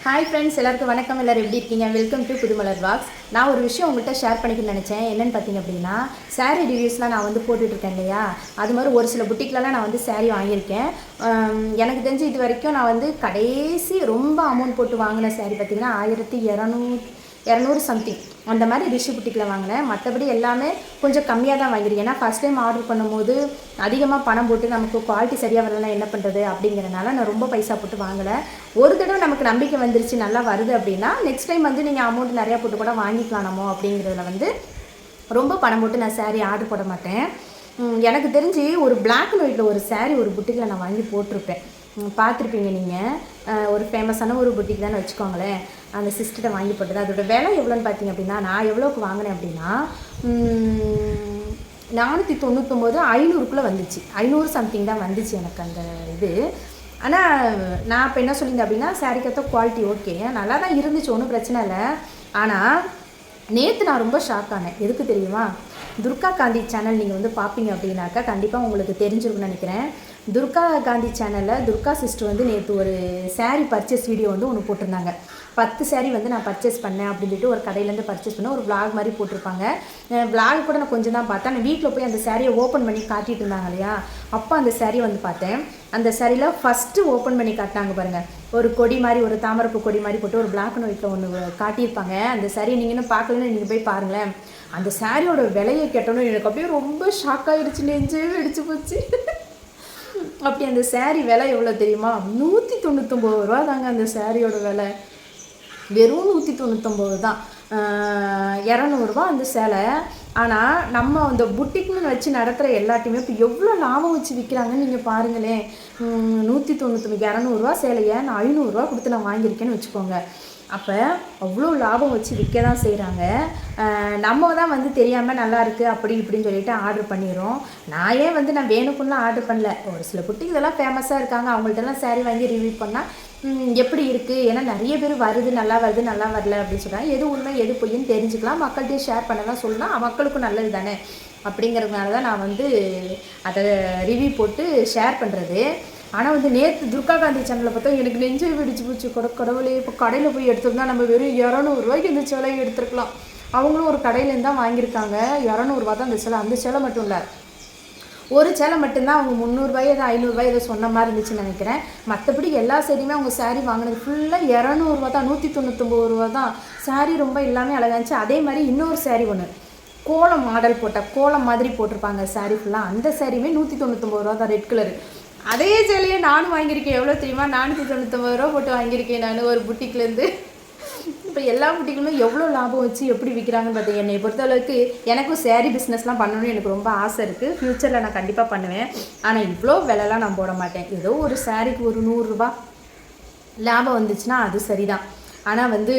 Hi friends, எல்லாருக்கும் வணக்கம். எல்லோரும் எப்படி இருக்கீங்க? Welcome to Pudhumalar vlogs. நான் ஒரு விஷயம் உங்கள்கிட்ட ஷேர் பண்ணிக்கணும்னு நினச்சேன். என்னென்னு பார்த்தீங்க அப்படின்னா, சாரீ ரிவ்யூஸ்லாம் நான் வந்து போட்டுட்ருக்கேன் இல்லையா, அது மாதிரி ஒரு சில புட்டிக்லலாம் நான் வந்து சாரீ வாங்கியிருக்கேன். எனக்கு தெரிஞ்சு இது வரைக்கும் நான் வந்து கடைசி ரொம்ப அமௌண்ட் போட்டு வாங்கின சாரீ பார்த்திங்கன்னா 1200 சம்திங் அந்த மாதிரி ரிஷி புட்டிக்கில் வாங்கினேன். மற்றபடி எல்லாமே கொஞ்சம் கம்மியாக தான் வாங்கியிருக்கேன். ஏன்னா ஃபஸ்ட் டைம் ஆர்டர் பண்ணும்போது அதிகமாக பணம் போட்டு நமக்கு குவாலிட்டி சரியாக வரலன்னா என்ன பண்ணுறது அப்படிங்கிறனால நான் ரொம்ப பைசா போட்டு வாங்கலை. ஒரு தடவை நமக்கு நம்பிக்கை வந்துருச்சு, நல்லா வருது அப்படின்னா நெக்ஸ்ட் டைம் வந்து நீங்கள் அமௌண்ட் நிறையா போட்டு கூட வாங்கிக்கலாம் நம்ம அப்படிங்கிறதுல வந்து ரொம்ப பணம் போட்டு நான் சாரீ ஆர்டர் போட மாட்டேன். எனக்கு தெரிஞ்சு ஒரு பிளாக் அண்ட் ஒயிட்டில் ஒரு சாரீ ஒரு புட்டிக்கில் நான் வாங்கி போட்டிருப்பேன். பார்த்துருப்பீங்க நீங்கள். ஒரு ஃபேமஸான ஒரு புட்டிக் தானே வச்சுக்கோங்களேன். அந்த சிஸ்டர்கிட்ட வாங்கி போட்டது. அதோட விலை எவ்வளோன்னு பார்த்தீங்க அப்படின்னா, நான் எவ்வளோக்கு வாங்கினேன் அப்படின்னா 499 500க்குள்ளே வந்துச்சு. 500 சம்திங் தான் வந்துச்சு எனக்கு அந்த இது. ஆனால் நான் இப்போ என்ன சொல்லியிருந்தேன் அப்படின்னா, சாரீக்கத்த குவாலிட்டி ஓகே, நல்லா தான் இருந்துச்சு, ஒன்றும் பிரச்சனை இல்லை. ஆனால் நேற்று நான் ரொம்ப ஷாக் ஆனேன். எதுக்கு தெரியுமா? துர்கா காந்தி சேனல் நீங்கள் வந்து பார்ப்பீங்க அப்படின்னாக்கா கண்டிப்பாக உங்களுக்கு தெரிஞ்சிருக்குன்னு நினைக்கிறேன். துர்கா காந்தி சேனலில் துர்கா சிஸ்டர் வந்து நேற்று ஒரு சாரீ பர்ச்சேஸ் வீடியோ வந்து ஒன்று போட்டிருந்தாங்க. 10 சாரீ வந்து நான் பர்ச்சேஸ் பண்ணேன் அப்படின்னு சொல்லிட்டு ஒரு கடையிலேருந்து பர்ச்சேஸ் பண்ணேன். ஒரு விளாக் மாதிரி போட்டிருப்பாங்க. விளாக் கூட நான் கொஞ்சம் தான் பார்த்தேன். நான் வீட்டில் போய் அந்த சாரியை ஓப்பன் பண்ணி காட்டிகிட்டு இருந்தாங்க இல்லையா, அப்போ அந்த சாரீ வந்து பார்த்தேன். அந்த சாரியில் ஃபஸ்ட்டு ஓப்பன் பண்ணி காட்டினாங்க பாருங்கள், ஒரு கொடி மாதிரி, ஒரு தாமரைப்பூ கொடி மாதிரி போட்டு ஒரு பிளாக் அண்ட் ஒயிட்டில் ஒன்று காட்டியிருப்பாங்க. அந்த சாரீ நீங்கள் இன்னும் பார்க்கலன்னு நீங்கள் போய் பாருங்களேன். அந்த சாரியோட விலையை கேட்டோன்னு எனக்கு அப்படியே ரொம்ப ஷாக் ஆகிடுச்சு, நெஞ்சே வெடிச்சு போச்சு. அப்படி அந்த சாரீ விலை எவ்வளோ தெரியுமா? 199 ரூபா தாங்க அந்த சாரியோட விலை. வெறும் 199 தான். 200 அந்த சேலை. ஆனால் நம்ம அந்த புட்டிக்னு வச்சு நடத்துகிற எல்லாத்தையுமே இப்போ எவ்வளோ லாபம் வச்சு விற்கிறாங்கன்னு நீங்கள் பாருங்களேன். 199 200 சேலையை நான் 500 கொடுத்து நான் வாங்கியிருக்கேன்னு வச்சுக்கோங்க. அப்போ அவ்வளோ லாபம் வச்சு விற்க தான் செய்கிறாங்க. நம்ம தான் வந்து தெரியாமல் நல்லா இருக்குது அப்படி இப்படின்னு சொல்லிட்டு ஆர்டர் பண்ணிடுறோம். நான் வேணுக்குன்னெலாம் ஆர்டர் பண்ணல. ஒரு சில புட்டிக் இதெல்லாம் ஃபேமஸாக இருக்காங்க, அவங்கள்ட்டலாம் சாரீ வாங்கி ரிவ்யூ பண்ணால் எப்படி இருக்குது, ஏன்னா நிறைய பேர் வருது நல்லா வரல அப்படின்னு சொல்கிறாங்க. எது உண்மை எது பொய்ன்னு தெரிஞ்சுக்கலாம், மக்கள்கிட்டையும் ஷேர் பண்ணலாம் சொல்லலாம், மக்களுக்கும் நல்லது தானே அப்படிங்கிறதுனால தான் நான் வந்து அதை ரிவ்யூ போட்டு ஷேர் பண்ணுறது. ஆனால் வந்து நேற்று துர்கா காந்தி சேனலில் பார்த்தா எனக்கு நெஞ்சை வெடிச்சு போச்சு. கடவுளே, இப்போ கடையில் போய் எடுத்தோம்னா நம்ம வெறும் 200 ரூபாய்க்கு இந்த சேலையை எடுத்துருக்கலாம். அவங்களும் ஒரு கடையிலேருந்து தான் வாங்கியிருக்காங்க. 200 ரூபா தான் அந்த சேலை. அந்த சேலை மட்டும் இல்லை, ஒரு சேலை மட்டும்தான் அவங்க 300 ரூபாய் ஏதோ 500 ரூபாய் ஏதோ சொன்ன மாதிரி இருந்துச்சுன்னு நினைக்கிறேன். மற்றபடி எல்லா சேரீயுமே அவங்க சாரீ வாங்கினது ஃபுல்லாக 200 ரூபா தான், 199 ரூபா தான். சாரீ ரொம்ப எல்லாமே அழகாக இருந்துச்சு. அதே மாதிரி இன்னொரு சாரீ ஒன்று கோலம் மாடல் போட்ட கோலம் மாதிரி போட்டிருப்பாங்க சாரீ ஃபுல்லாக. அந்த சாரியுமே 199 ரூபா தான், ரெட் கலரு. அதே சேலையை நானும் வாங்கியிருக்கேன். எவ்வளோ தெரியுமா? 499 ரூபா போட்டு வாங்கியிருக்கேன் நான் ஒரு புட்டிக்லேருந்து. இப்போ எல்லா புட்டிகளும் எவ்வளோ லாபம் வச்சு எப்படி விற்கிறாங்கன்னு பார்த்தீங்க. என்னை பொறுத்தளவுக்கு எனக்கும் சாரீ பிஸ்னஸ்லாம் பண்ணணும்னு எனக்கு ரொம்ப ஆசை இருக்குது. ஃப்யூச்சரில் நான் கண்டிப்பாக பண்ணுவேன். ஆனால் இவ்வளோ விலைலாம் நான் போட மாட்டேன். ஏதோ ஒரு சாரீக்கு ஒரு 100 ரூபா லாபம் வந்துச்சுன்னா அது சரிதான். ஆனால் வந்து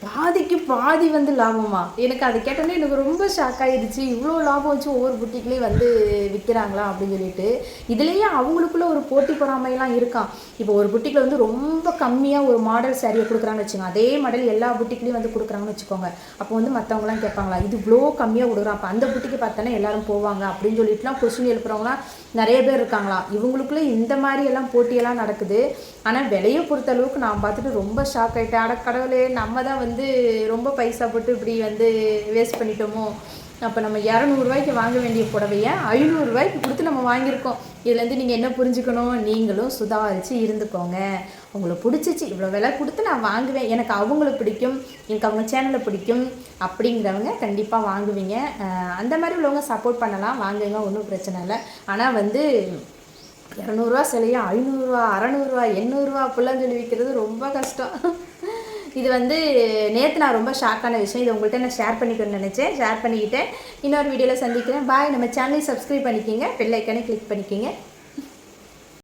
பாதிக்கு பாதி வந்து லாபமா? எனக்கு அதை கேட்டோன்னே எனக்கு ரொம்ப ஷாக் ஆகிடுச்சு. இவ்வளோ லாபம் வச்சு ஒவ்வொரு புட்டிக்லேயும் வந்து விற்கிறாங்களா அப்படின்னு சொல்லிட்டு. இதுலேயே அவங்களுக்குள்ள ஒரு போட்டி பொறாமையெல்லாம் இருக்கான். இப்போ ஒரு புட்டிக்கில் வந்து ரொம்ப கம்மியாக ஒரு மாடல் சாரியை கொடுக்குறாங்கன்னு வச்சுக்கோங்க, அதே மாடல் எல்லா புட்டிக்லேயும் வந்து கொடுக்குறாங்கன்னு வச்சுக்கோங்க. அப்போ வந்து மற்றவங்களாம் கேட்பாங்களா, இது இவ்வளோ கம்மியாக கொடுக்குறான், அப்போ அந்த புட்டிக்கு பார்த்தோன்னா எல்லோரும் போவாங்க அப்படின்னு சொல்லிட்டுலாம் கொஸ்டின் எழுப்புறவங்களாம் நிறைய பேர் இருக்காங்களாம். இவங்களுக்குள்ளே இந்த மாதிரியெல்லாம் போட்டியெல்லாம் நடக்குது. ஆனால் விலையை பொறுத்த அளவுக்கு நான் பார்த்துட்டு ரொம்ப ஷாக் ஆகிட்டேன். அட கடவுளே, நம்ம தான் வந்து ரொம்ப பைசா போட்டு இப்படி வந்து வேஸ்ட் பண்ணிட்டோமோ. அப்போ நம்ம 200 ரூபாய்க்கு வாங்க வேண்டிய புடவையை 500 ரூபாய்க்கு கொடுத்து நம்ம வாங்கியிருக்கோம். இதுலேருந்து நீங்கள் என்ன புரிஞ்சுக்கணும்? நீங்களும் சுதாரித்து இருந்துக்கோங்க. உங்களுக்கு பிடிச்சிச்சு, இவ்வளோ விலை கொடுத்து நான் வாங்குவேன், எனக்கு அவங்கள பிடிக்கும், எனக்கு அவங்க சேனலை பிடிக்கும் அப்படிங்கிறவங்க கண்டிப்பாக வாங்குவீங்க. அந்த மாதிரி உள்ளவங்க சப்போர்ட் பண்ணலாம், வாங்குங்க, ஒன்றும் பிரச்சனை இல்லை. ஆனால் வந்து 200 ரூபா சிலையா 500 ரூபா 600 ரூபா 800 ரூபா அப்படிலாம் சொல்லி விற்கிறது ரொம்ப கஷ்டம். இது வந்து நேற்று நான் ரொம்ப ஷாக்கான விஷயம். இதை உங்கள்கிட்ட நான் ஷேர் பண்ணிக்கணும்னு நினச்சேன், ஷேர் பண்ணிக்கிட்டேன். இன்னொரு வீடியோவில் சந்திக்கிறேன். பாய். நம்ம சேனலை சப்ஸ்கிரைப் பண்ணிக்கிங்க, பெல் ஐக்கானே கிளிக் பண்ணிக்கிங்க.